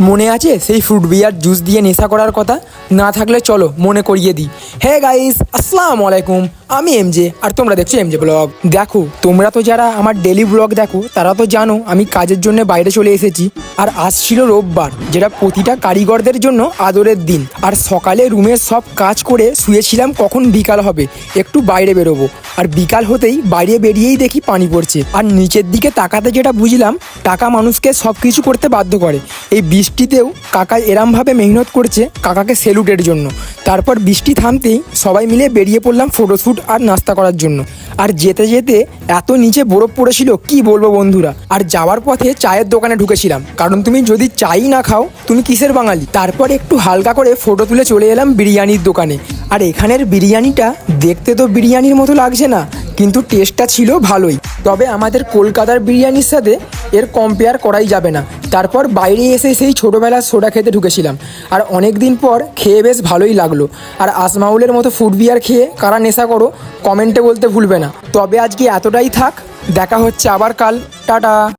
মনে আছে সেই ফ্রুট বিয়ার জুস দিয়ে নেশা করার কথা? না থাকলে চলো মনে করিয়ে দিই। হে গাইস, আসসালামু আলাইকুম। আমি এমজে আর তোমরা দেখছো এমজে ব্লগ। দেখো, তোমরা তো যারা আমার ডেলি ব্লগ দেখো তারা তো জানো আমি কাজের জন্য বাইরে চলে এসেছি। আর আজ ছিল রোববার, যেটা প্রতিটা কারিগরদের জন্য আদরের দিন। আর সকালে রুমের সব কাজ করে শুয়েছিলাম কখন বিকাল হবে, একটু বাইরে বেরোবো। আর বিকাল হতেই বাইরে বেরিয়েই দেখি পানি পড়ছে। আর নিচের দিকে তাকাতে যেটা বুঝলাম, টাকা মানুষকে সব কিছু করতে বাধ্য করে। এই বৃষ্টিতেও কাকা এরমভাবে মেহনত করছে, কাকাকে সেলুটের জন্য। তারপর বৃষ্টি থামতেই সবাই মিলে বেরিয়ে পড়লাম ফটোশ্যুট আর নাস্তা করার জন্য। আর যেতে যেতে এত নিচে বরফ পড়েছিল কি বলবো বন্ধুরা। আর যাওয়ার পথে চায়ের দোকানে ঢুকেছিলাম, কারণ তুমি যদি চাই না খাও তুমি কিসের বাঙালি। তারপর একটু হালকা করে ফটো তুলে চলে এলাম বিরিয়ানির দোকানে। আর এখানের বিরিয়ানিটা দেখতে তো বিরিয়ানির মতো লাগছে না, কিন্তু টেস্টটা ছিল ভালোই। তবে আমাদের কলকাতার বিরিয়ানির সাথে এর কম্পেয়ার করাই যাবে না। তারপর বাইরে এসে সেই ছোটোবেলার সোডা খেতে ঢুকেছিলাম। আর অনেক দিন পর খেয়ে বেশ ভালোই লাগলো। আর আজমাউলের মতো ফুড বিয়ার খেয়ে কারা নেশা করো কমেন্টে বলতে ভুলবে না। তবে আজকে এতটাই থাক, দেখা হচ্ছে আবার কাল। টাটা।